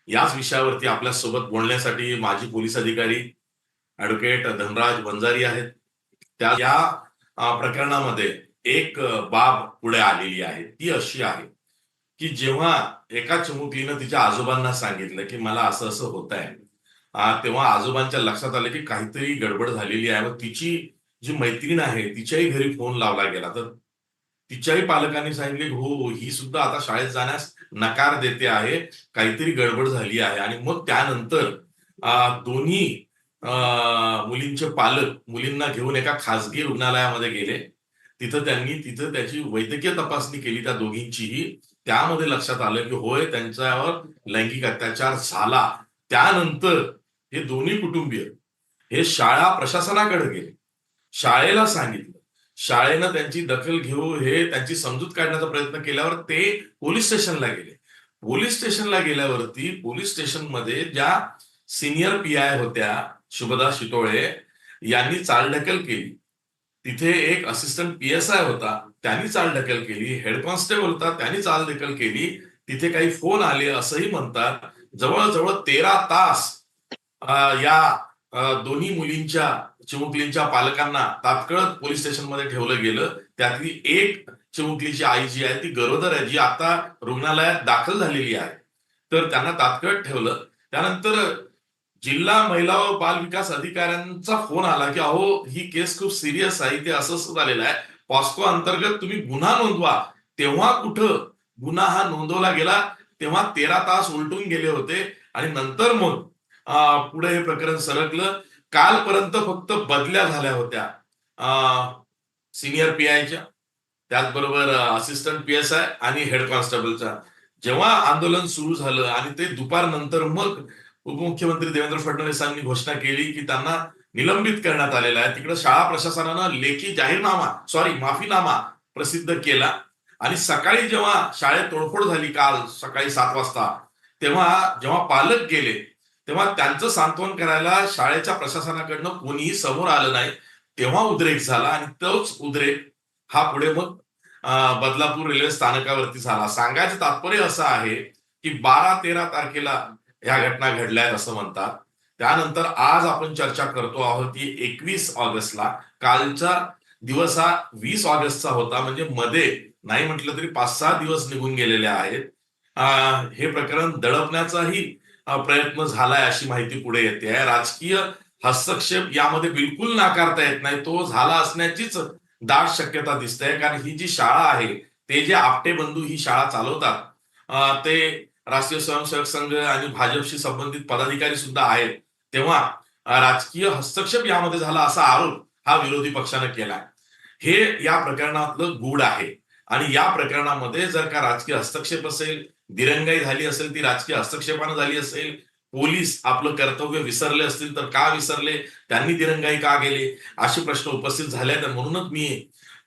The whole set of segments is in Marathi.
याच विषयावरती आपल्यासोबत बोलण्यासाठी माजी पोलीस अधिकारी ॲडव्होकेट धनराज वंजारी आहेत. त्या या प्रकरणामध्ये एक बाब पुढे आलेली आहे. ती अशी आहे की जेव्हा एका चिमुकलीनं तिच्या आजोबांना सांगितलं की मला असं असं होत आहे, तेव्हा आजोबांच्या लक्षात आलं की काहीतरी गडबड झालेली आहे. व तिची जी मैत्रीण आहे तिच्याही घरी फोन लावला गेला. तर तिच्याही पालकांनी सांगितले, हो, ही सुद्धा आता शाळेत जाण्यास नकार देते आहे, काहीतरी गडबड झाली आहे. आणि मग त्यानंतर दोन्ही मुलींचे पालक मुलींना घेऊन एका खासगी रुग्णालयामध्ये गेले. तिथं त्याची वैद्यकीय तपासणी केली त्या दोघींचीही. त्यामध्ये लक्षात आलं की होय, त्यांच्यावर लैंगिक अत्याचार झाला. त्यानंतर हे दोन्ही कुटुंबीय हे शाळा प्रशासनाकडे गेले, शाळेला सांगितलं. शाळेनं त्यांची दखल घेऊन हे त्यांची समजूत काढण्याचा प्रयत्न केल्यावर ते पोलीस स्टेशनला गेले. पोलीस स्टेशनला गेल्यावरती पोलीस स्टेशनमध्ये ज्या सिनियर पी.आय. होत्या, शुभदा शितोळे, यांनी चालढकल केली. तिथे एक असिस्टंट पी.एस.आय. होता, त्यांनी चालढकल केली. हेड कॉन्स्टेबल होता, त्यांनी चालढकल केली. तिथे काही फोन आले असंही म्हणतात. जवळजवळ 13 तास या दोन्ही मुलींच्या चिमुकलींच्या पालकांना तात्काळ पोलीस स्टेशनमध्ये ठेवलं गेलं. त्यातली एक चिमुकलीची आई जी आहे ती गरोदर आहे, जी आता रुग्णालयात दाखल झालेली आहे. तर त्यांना तात्काळ ठेवलं. त्यानंतर जिल्हा महिला व बाल विकास अधिकाऱ्यांचा फोन आला की अहो, ही केस खूप सिरियस आहे, ते असं असं झालेलं आहे, पॉस्को अंतर्गत तुम्ही गुन्हा नोंदवा. तेव्हा कुठं गुन्हा हा नोंदवला गेला, तेव्हा 13 तास उलटून गेले होते. आणि नंतर मग पुढे हे प्रकरण सरकलं. कालपर्यंत फक्त बदल्या झाल्या होत्या सिनियर पी.आयच्या, त्याचबरोबर असिस्टंट पी.एस.आय. आणि हेड कॉन्स्टेबलचा. जेव्हा आंदोलन सुरू झालं आणि ते दुपारनंतर मग उपमुख्यमंत्री देवेंद्र फडणवीसांनी घोषणा केली की त्यांना निलंबित करण्यात आलेलं आहे. तिकडे शाळा प्रशासनानं लेखी माफीनामा प्रसिद्ध केला. आणि सकाळी जेव्हा शाळेत तोडफोड झाली काल सकाळी 7 वाजता, तेव्हा जेव्हा पालक गेले तेव्हा त्यांचं सांत्वन करायला शाळेच्या प्रशासनाकडनं कोणीही समोर आलं नाही. तेव्हा उद्रेक झाला आणि तोच उद्रेक हा पुढे मग बदलापूर रेल्वे स्थानकावरती झाला. सांगायचं तात्पर्य असं आहे की 12-13 तारखेला ह्या घटना घडल्या आहेत असं म्हणतात. त्यानंतर आज आपण चर्चा करतो आहोत की 21 ऑगस्टला. कालचा दिवस हा 20 ऑगस्टचा होता. म्हणजे मध्ये नाही म्हटलं तरी 5-6 दिवस निघून गेलेले आहेत. हे प्रकरण दडपण्याचाही प्रयत्न झालाय अशी माहिती पुढे येते आहे. राजकीय हस्तक्षेप यामध्ये बिलकुल नाकारता येत नाही. तो झाला असण्याचीच दाट शक्यता दिसते. कारण ही जी शाळा आहे, ते जे आपटे बंधू ही शाळा चालवतात, ते राष्ट्रीय स्वयंसेवक संघ आणि भाजपशी संबंधित पदाधिकारी सुद्धा आहेत. तेव्हा राजकीय हस्तक्षेप यामध्ये झाला असा आरोप हा विरोधी पक्षानं केलाय. हे या प्रकरणातलं गूढ आहे. आणि या प्रकरणामध्ये जर का राजकीय हस्तक्षेप असेल, दिरंगाई झाली असेल, ती राजकीय हस्तक्षेपानं झाली असेल, पोलीस आपलं कर्तव्य विसरले असतील तर का विसरले, त्यांनी दिरंगाई का गेले, असे प्रश्न उपस्थित झाले. तर म्हणूनच मी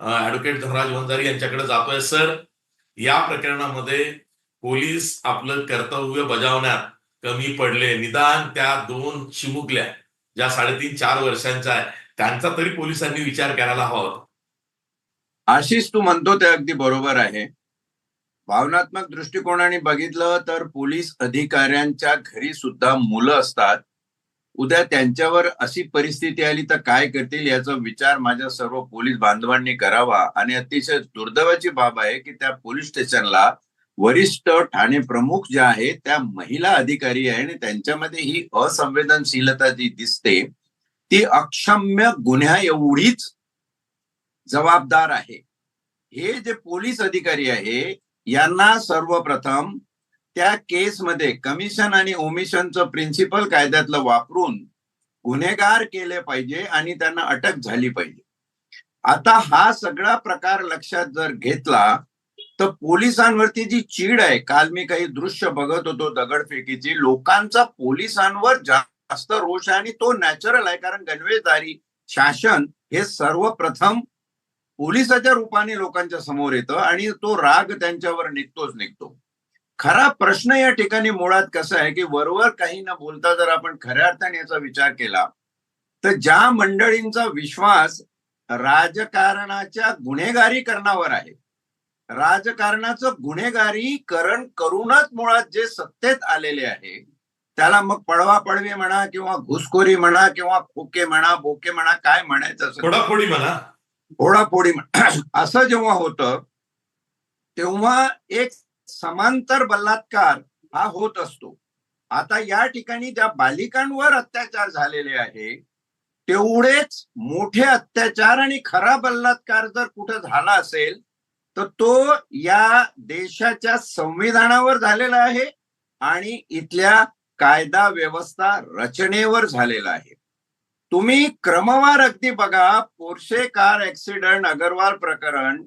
ॲडव्होकेट धनराज वंजारी यांच्याकडे जातोय. सर, या प्रकरणामध्ये पोलीस आपलं कर्तव्य बजावण्यात कमी पडले. निदान त्या 2 चिमुकल्या ज्या 3.5-4 वर्षांच्या आहेत, त्यांचा तरी पोलिसांनी विचार करायला हवा होता. आशिष, तू म्हणतो ते अगदी बरोबर आहे. भावनात्मक दृष्टिकोनाने बघितलं तर पोलीस अधिकाऱ्यांच्या घरी सुद्धा मुलं असतात. उद्या त्यांच्यावर अशी परिस्थिती आली तर काय करतील याचा विचार माझ्या सर्व पोलीस बांधवांनी करावा. आणि अतिशय दुर्दैवाची बाब आहे की त्या पोलीस स्टेशनला वरिष्ठ ठाणे प्रमुख ज्या आहेत त्या महिला अधिकारी आहे आणि त्यांच्यामध्ये ही असंवेदनशीलता जी दिसते ती अक्षम्य गुन्ह्या एवढीच जबाबदार आहे. हे जे पोलीस अधिकारी आहे यांना सर्वप्रथम त्या केसमध्ये कमिशन आणि ओमिशनचं प्रिन्सिपल कायद्यातलं वापरून गुन्हेगार केले पाहिजे आणि त्यांना अटक झाली पाहिजे. आता हा सगळा प्रकार लक्षात जर घेतला तर पोलिसांवरती जी चीड आहे, काल मी काही दृश्य बघत होतो दगडफेकीची, लोकांचा पोलिसांवर जास्त रोष आहे आणि तो नॅचरल आहे. कारण गणवेशधारी शासन हे सर्वप्रथम पोलिसाच्या रूपाने लोकांच्या समोर येतं आणि तो राग त्यांच्यावर निघतो. खरा प्रश्न या ठिकाणी मुळात कसा आहे की वरवर काही न बोलता जर आपण खऱ्या अर्थाने याचा विचार केला तर ज्या मंडळींचा विश्वास राजकारणाच्या गुन्हेगारीकरणावर आहे, राजकारणाचं गुन्हेगारीकरण करूनच मुळात जे सत्तेत आलेले आहे त्याला मग पळवापळवी म्हणा किंवा घुसखोरी म्हणा किंवा खोके म्हणा बोके म्हणा, काय म्हणायचं असेल फोडाफोडी म्हणा. फोडाफोडी म्हणा, असं जेव्हा होतं तेव्हा एक समांतर बलात्कार हा होत असतो. आता या ठिकाणी ज्या बालिकांवर अत्याचार झालेले आहे तेवढेच मोठे अत्याचार आणि खरा बलात्कार जर कुठं झाला असेल तर तो या देशाच्या संविधानावर झालेला आहे आणि इथल्या कायदा व्यवस्था रचनेवर झालेला आहे. तुम्ही क्रमवार अगदी बघा, पोर्शे कार ऍक्सिडेंट, अगरवाल प्रकरण,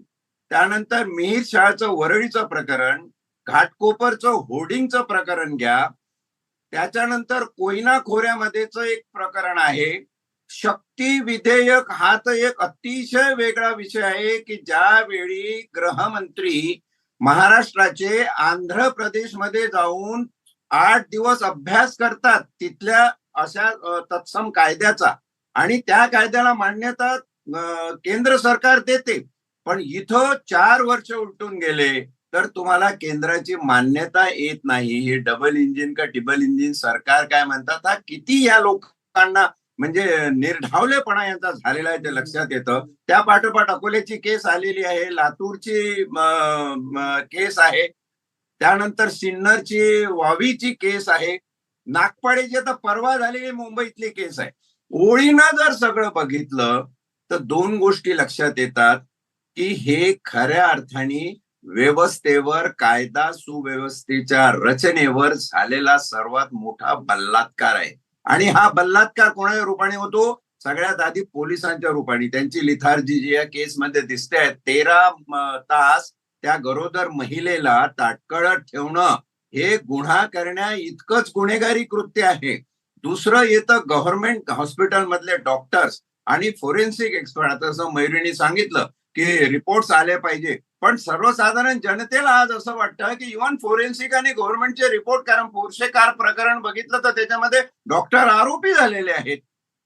त्यानंतर मिहीर शहाचं वरळीचं प्रकरण, घाटकोपरचं होर्डिंगचं प्रकरण घ्या, त्याच्यानंतर कोयना खोऱ्यामध्येच एक प्रकरण आहे. शक्ती विधेयक हा तर एक अतिशय वेगळा विषय आहे की ज्यावेळी गृहमंत्री महाराष्ट्राचे आंध्र प्रदेशमध्ये जाऊन 8 दिवस अभ्यास करतात तिथल्या अशा तत्सम कायद्याचा आणि त्या कायद्याला मान्यता केंद्र सरकार देते, पण इथं 4 वर्ष उलटून गेले तर तुम्हाला केंद्राची मान्यता येत नाही. हे डबल इंजिन का टिबल इंजिन सरकार काय म्हणतात, हा किती या लोकांना म्हणजे निर्ढावलेपणा यांचा झालेला आहे ते लक्षात येतं. त्या पाठोपाठ अकोल्याची केस आलेली आहे, लातूरची केस आहे, त्यानंतर सिन्नरची वावीची केस आहे, नागपाड्याची आता परवा झालेली मुंबईतली केस आहे. ओळीनं जर सगळं बघितलं तर 2 गोष्टी लक्षात येतात की हे खऱ्या अर्थाने व्यवस्थेवर, कायदा सुव्यवस्थेच्या रचनेवर झालेला सर्वात मोठा बलात्कार आहे. आणि हा बलात्कार कोणाच्या रूपाने होतो? सगळ्यात आधी पोलिसांच्या रूपाने. त्यांची लिथार्जी जी या केसमध्ये दिसते, 13 तास त्या गरोदर महिलेला ताटकळत ठेवणं हे गुन्हा करण्या इतकंच गुन्हेगारी कृत्य आहे. दुसरं येतं गव्हर्नमेंट हॉस्पिटल मधले डॉक्टर्स आणि फोरेन्सिक एक्सपर्ट. आता जसं मयुरीने सांगितलं की रिपोर्ट्स आले पाहिजे, पण सर्वसाधारण जनतेला आज असं वाटतं की इव्हन फोरेन्सिक आणि गव्हर्नमेंटचे रिपोर्ट, कारण पोर्शे कार प्रकरण बघितलं तर त्याच्यामध्ये डॉक्टर आरोपी झालेले आहेत.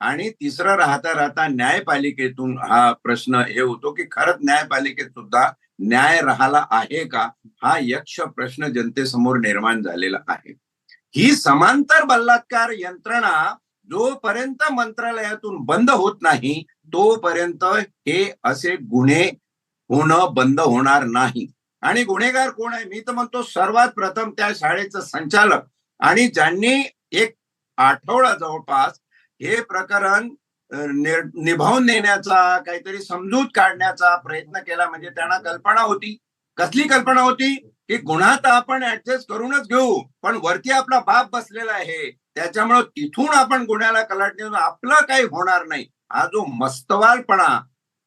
आणि तिसरं राहता राहता न्यायपालिकेतून हा प्रश्न हे होतो की खरंच न्यायपालिकेत सुद्धा न्याय राहिला आहे का, हा यक्ष प्रश्न जनतेसमोर निर्माण झालेला आहे. ही समांतर बलात्कार यंत्रणा जोपर्यंत मंत्रालयातून बंद होत नाही तोपर्यंत हे असे गुन्हे होणं बंद होणार नाही. आणि गुन्हेगार कोण आहे? मी तर म्हणतो सर्वात प्रथम त्या शाळेचं संचालक आणि ज्यांनी एक आठवडा जवळपास हे प्रकरण निभावून नेण्याचा, काहीतरी समजूत काढण्याचा प्रयत्न केला. म्हणजे त्यांना कल्पना होती. कसली कल्पना होती? की गुन्हा तर आपण ऍडजस्ट करूनच घेऊ, पण वरती आपला बाप बसलेला आहे, त्याच्यामुळे तिथून आपण गुन्ह्याला कलाटणी आपलं काही होणार नाही. हा जो मस्तवालपणा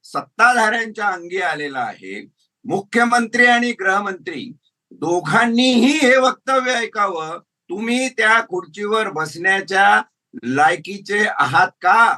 सत्ताधाऱ्यांच्या अंगी आलेला आहे, मुख्यमंत्री आणि गृहमंत्री दोघांनीही हे वक्तव्य ऐकावं, तुम्ही त्या खुर्चीवर बसण्याच्या लायकीचे आहात का?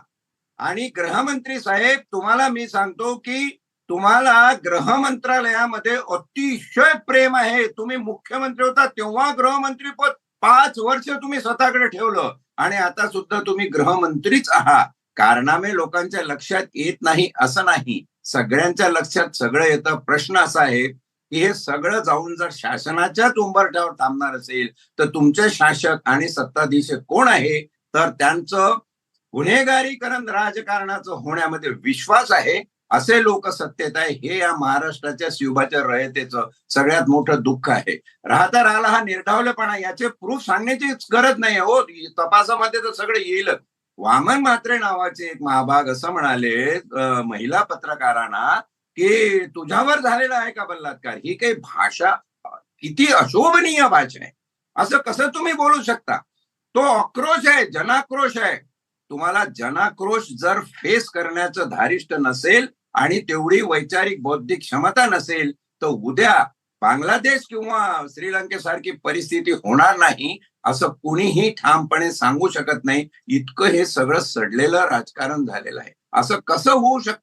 आणि गृहमंत्री साहेब, तुम्हाला मी सांगतो की तुम्हाला गृह मंत्रालयामध्ये अतिशय प्रेम आहे. तुम्ही मुख्यमंत्री होता तेव्हा गृहमंत्री पद 5 वर्ष तुम्ही स्वतःकडे ठेवलं आणि आता सुद्धा तुम्ही गृहमंत्रीच आहात. कारनामे लोकांच्या लक्षात येत नाही असं नाही, सगळ्यांच्या लक्षात सगळं येतं. प्रश्न असा आहे की हे सगळं जाऊन जर शासनाच्याच उंबरठ्यावर थांबणार असेल तर तुमचे शासक आणि सत्ताधीश कोण आहे? तर त्यांचं गुन्हेगारीकरण राजकारणाचं होण्यामध्ये विश्वास आहे असे लोक सत्तेत आहे. हे या महाराष्ट्राच्या शिवबाच्या रयतेचं सगळ्यात मोठं दुःख आहे. राहता राहिला हा निर्धावलेपणा, याचे प्रूफ सांगण्याची गरज नाही हो, तपासामध्ये तर सगळं येईल. वामन म्हात्रे नावाचे एक महाभाग असं म्हणाले महिला पत्रकारांना की तुझ्यावर झालेला आहे का बलात्कार? ही काही भाषा, किती अशोभनीय भाषा आहे, असं कसं तुम्ही बोलू शकता? तो आक्रोश आहे, जनाक्रोश आहे. तुम्हाला जनाक्रोश जर फेस करण्याचं धारिष्ट नसेल आणि तेवढी वैचारिक बौद्धिक क्षमता नसेल तर उद्या बांगलादेश किंवा श्रीलंकेसारखी परिस्थिती होणार नाही असं कुणीही ठामपणे सांगू शकत नाही. इतकं हे सगळं सडलेलं राजकारण झालेलं आहे. असं कसं होऊ शकतं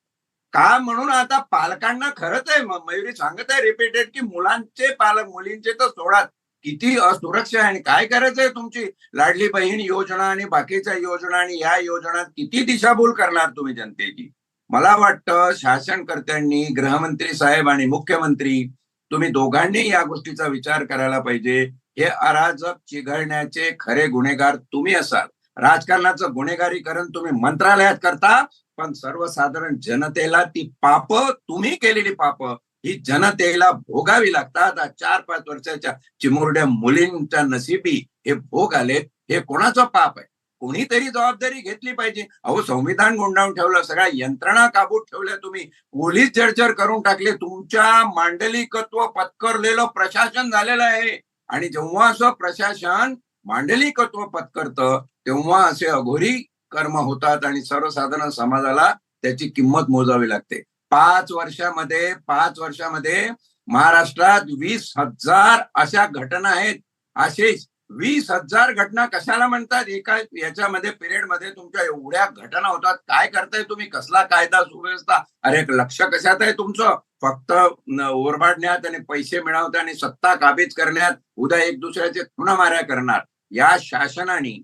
का? म्हणून आता पालकांना खरंच आहे, मयुरी सांगत आहे रिपीटेड की मुलांचे पालक, मुलींचे तर सोडा, किती असुरक्षा आहे. आणि काय करायचंय? तुमची लाडली बहीण योजना आणि बाकीच्या योजना आणि या योजना किती दिशाभूल करणार तुम्ही जनतेची? मला वाटतं शासनकर्त्यांनी, गृहमंत्री साहेब आणि मुख्यमंत्री, तुम्ही दोघांनी या गोष्टीचा विचार करायला पाहिजे. हे अराजक चिघळण्याचे खरे गुन्हेगार तुम्ही असाल. राजकारणाचं गुन्हेगारीकरण तुम्ही मंत्रालयात करता, पण सर्वसाधारण जनतेला ती पाप, तुम्ही केलेली पाप ही जनतेला भोगावी लागतात. 4-5 वर्षाच्या चिमुरड्या मुलींच्या नशिबी हे भोग आले. हे कोणाचं पाप आहे? कोणीतरी जबाबदारी घेतली पाहिजे. अहो, संविधान गुंडाळून ठेवलं, सगळ्या यंत्रणा काबूत ठेवल्या तुम्ही, पोलीस जर्जर करून टाकले, तुमच्या मांडलिकत्व पत्करलेलं प्रशासन झालेलं आहे. आणि जेव्हा असं प्रशासन मांडलिकत्व पत्करतं तेव्हा असे अघोरी कर्म होतात आणि सर्वसाधारण समाजाला त्याची किंमत मोजावी लागते. 5 वर्षामध्ये महाराष्ट्रात 20,000 अशा घटना आहेत. असे 20,000 घटना कशाला म्हणतात? एका याच्यामध्ये पिरियडमध्ये तुमच्या एवढ्या घटना होतात. काय करताय तुम्ही? कसला कायदा सुव्यवस्था? अरे, लक्ष कशात आहे तुमचं? फक्त ओरबाडण्यात आणि पैसे मिळवत आणि सत्ता काबीज करण्यात, उद्या एक दुसऱ्याचे खुणामाऱ्या करणार. या शासनाने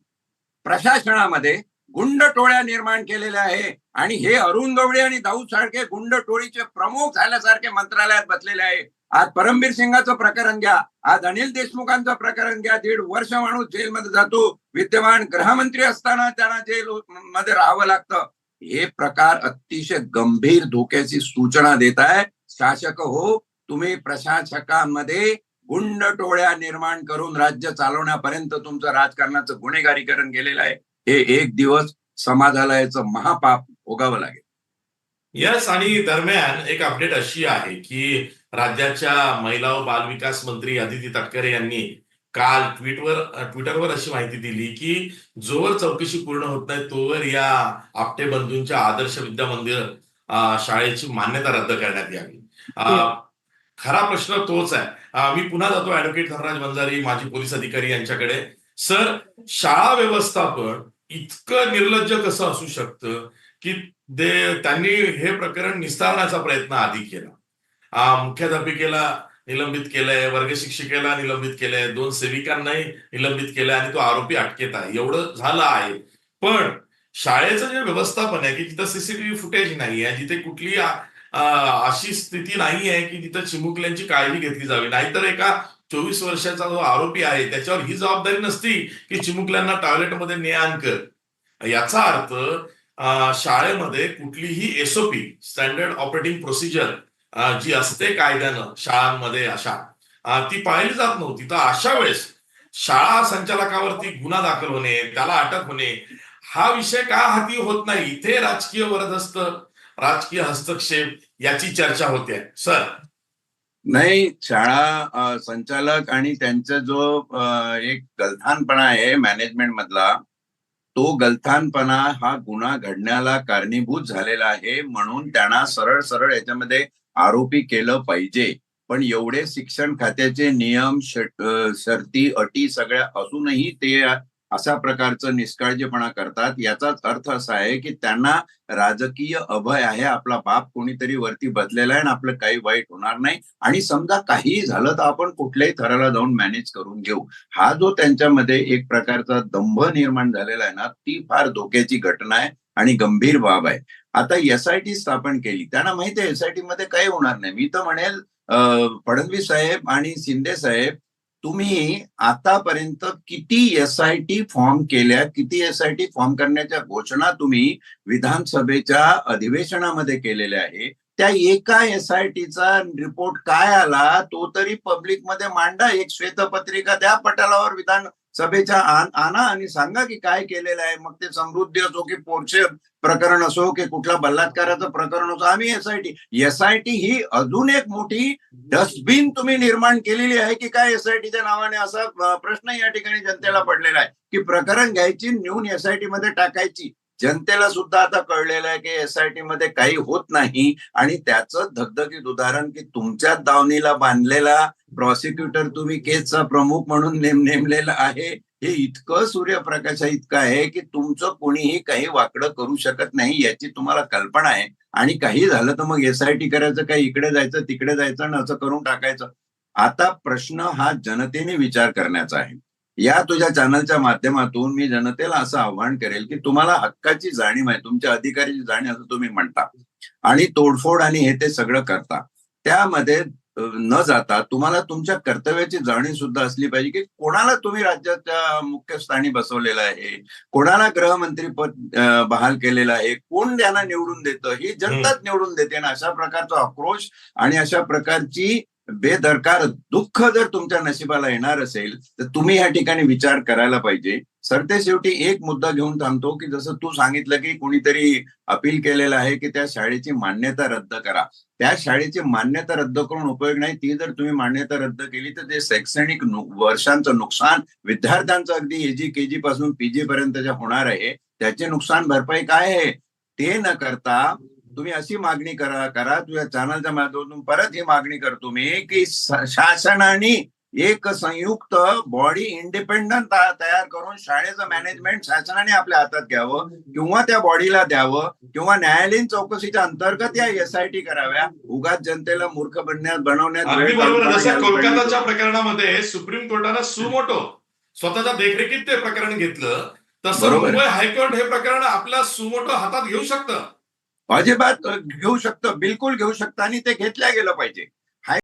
प्रशासनामध्ये गुंड टोळ्या निर्माण केलेल्या आहे आणि हे अरुण गवळी आणि दाऊद सारखे गुंड टोळीचे प्रमुख झाल्यासारखे मंत्रालयात बसलेले आहे. आज परमबीर सिंगाचं प्रकरण घ्या, आज अनिल देशमुखांचं प्रकरण घ्या. 1.5 वर्ष माणूस जेलमध्ये जातो. विद्यमान गृहमंत्री असताना त्यांना जेल मध्ये राहावं लागतं. हे प्रकार अतिशय गंभीर धोक्याची सूचना देत आहे. शासक हो, तुम्ही प्रशासकांमध्ये गुंड टोळ्या निर्माण करून राज्य चालवण्यापर्यंत तुमचं राजकारणाचं गुन्हेगारीकरण गेलेलं आहे. हे एक दिवस समाजाला याचं महापाप भोगावं लागेल. यस, आणि दरम्यान एक अपडेट अशी आहे की राज्याच्या महिला व बालविकास मंत्री अदिती तटकरे यांनी काल ट्विटरवर अशी माहिती दिली की जोवर चौकशी पूर्ण होत नाही तोवर या आपटे बंधूंच्या आदर्श विद्या मंदिर शाळेची मान्यता रद्द करण्यात यावी. खरा प्रश्न तोच आहे. मी पुन्हा जातो ऍडव्होकेट धनराज वंजारी, माजी पोलीस अधिकारी यांच्याकडे. सर, शाळा व्यवस्थापन इतकं निर्लज्ज कसं असू शकतं की त्यांनी हे प्रकरण निस्तारण्याचा प्रयत्न आधी केला. मुख्याध्यापिकेला निलंबित केलंय, वर्ग शिक्षिकेला निलंबित केलंय, 2 सेविकांनाही निलंबित केलंय आणि तो आरोपी अटकेत आहे. एवढं झालं आहे. पण शाळेचं जे व्यवस्थापन आहे की तिथं सीसीटीव्ही फुटेज नाही आहे, जिथे कुठली अशी स्थिती नाही आहे की तिथं चिमुकल्यांची काळजी घेतली जावी. नाहीतर एका 24 वर्षाचा जो आरोपी आहे त्याच्यावर ही जबाबदारी नसती की चिमुकल्यांना टॉयलेटमध्ये ने आण कर. याचा अर्थ शाळेमध्ये कुठलीही एसओपी, स्टँडर्ड ऑपरेटिंग प्रोसिजर जी असते कायद्यानं शाळांमध्ये अशा, ती पाळली जात नव्हती. तर अशा वेळेस शाळा संचालकावरती गुन्हा दाखल होणे, त्याला अटक होणे, हा विषय का हाती होत नाही? इथे राजकीय हस्तक्षेप याची चर्चा होते. सर, नाही, शाळा संचालक आणि त्यांचा जो एक गलथानपणा आहे मॅनेजमेंट मधला, तो गलथानपणा हा गुन्हा घडण्याला कारणीभूत झालेला आहे. म्हणून त्यांना सरळ सरळ याच्यामध्ये आरोपी केलं पाहिजे. पण एवढे शिक्षण खात्याचे नियम, शर्ती, अटी सगळ्या असूनही ते अशा प्रकारचं निष्काळजीपणा करतात. याचाच अर्थ असा आहे की त्यांना राजकीय अभय आहे. आपला बाप कोणीतरी वरती बदलेला आहे आणि आपलं काही वाईट होणार नाही, आणि समजा काही झालं तर आपण कुठल्याही थराला जाऊन मॅनेज करून घेऊ. हा जो त्यांच्यामध्ये एक प्रकारचा दंभ निर्माण झालेला आहे ना, ती फार धोक्याची घटना आहे आणि गंभीर बाब आहे. आता एसआयटी स्थापन केली, त्यांना माहिती आहे एसआयटी मध्ये काही होणार नाही. मी तर म्हणेल फडणवीस साहेब आणि शिंदे साहेब, तुम्ही आतापर्यंत किती एसआयटी फॉर्म केल्या, किती एसआयटी फॉर्म करण्याच्या घोषणा तुम्ही विधानसभेच्या अधिवेशनामध्ये केलेल्या आहे. त्या एका एसआयटीचा रिपोर्ट काय आला तो तरी पब्लिकमध्ये मांडा. एक श्वेतपत्रिका द्या पटलावर विधानसभेच्या आणा आणि सांगा की काय केलेलं आहे. मग ते समृद्धी असो की पोर्शे प्रकरण असो की कुठला बलात्काराचं प्रकरण असो, आम्ही एसआयटी ही अजून एक मोठी डस्टबिन तुम्ही निर्माण केलेली आहे की काय एसआयटीच्या नावाने, असा प्रश्न या ठिकाणी जनतेला पडलेला आहे की प्रकरण घ्यायची, नेऊन एसआयटी मध्ये टाकायची. जनतेला सुद्धा आता कळलेलं आहे की एसआयटी मध्ये काही होत नाही. आणि त्याचं धगधगीत उदाहरण की तुमच्याच दावणीला बांधलेला प्रॉसिक्युटर तुम्ही केसचा प्रमुख म्हणून नेमलेला आहे. हे इतकं सूर्यप्रकाशा इतकं आहे की तुमचं कोणीही काही वाकडं करू शकत नाही याची तुम्हाला कल्पना आहे. आणि काही झालं तर मग एसआयटी करायचं, काही इकडे जायचं तिकडे जायचं आणि असं करून टाकायचं. आता प्रश्न हा जनतेने विचार करण्याचा आहे. या तुझ्या चॅनलच्या माध्यमातून मी जनतेला असं आव्हान करेल की तुम्हाला हक्काची जाणीव आहे, तुमच्या अधिकाराची जाणीव असं तुम्ही म्हणता आणि तोडफोड आणि हे ते सगळं करता. त्यामध्ये न जाता तुम्हाला तुमच्या कर्तव्याची जाणीव सुद्धा असली पाहिजे की कोणाला तुम्ही राज्याच्या मुख्य स्थानी बसवलेलं आहे, कोणाला गृहमंत्री पद बहाल केलेलं आहे, कोण त्यांना निवडून देतं, ही जनताच निवडून देते. आणि अशा प्रकारचा आक्रोश आणि अशा प्रकारची बेदरकार दुःख जर तुमच्या नशिबाला येणार असेल तर तुम्ही या ठिकाणी विचार करायला पाहिजे. सरतेशेवटी एक मुद्दा घेऊन थांबतो की जसं तू सांगितलं की कोणीतरी अपील केलेलं आहे की त्या शाळेची मान्यता रद्द करा. त्या शाळेची मान्यता रद्द करून उपयोग नाही. ती जर तुम्ही मान्यता रद्द केली तर ते शैक्षणिक वर्षांचं नुकसान विद्यार्थ्यांचं अगदी एजी केजी पासून पीजी पर्यंत जे होणार आहे त्याचे नुकसान भरपाई काय आहे ते न करता तुम्ही अशी मागणी करा तुझ्या चॅनलच्या माध्यमातून परत ही मागणी करतो मी की शासनाने एक संयुक्त बॉडी इंडिपेंडंट तयार करून शाळेचं मॅनेजमेंट शासनाने आपल्या हातात घ्यावं किंवा त्या बॉडीला द्यावं किंवा न्यायालयीन चौकशीच्या अंतर्गत या SIT कराव्या. उगाच जनतेला मूर्ख बनवण्यात अगदी वेळ बरोबर. घालवण्यात जसं यायला कोलकाताच्या पाहिजे. प्रकरणामध्ये सुप्रीम कोर्टानं सुमोटो स्वतःच्या देखरेखीत ते प्रकरण घेतलं, तसं बरोबर मुंबई हायकोर्ट हे प्रकरण आपल्या सुमोटो हातात घेऊ शकतं. अजिबात घेऊ शकतं, बिलकुल घेऊ शकतं आणि ते घेतल्या गेलं पाहिजे.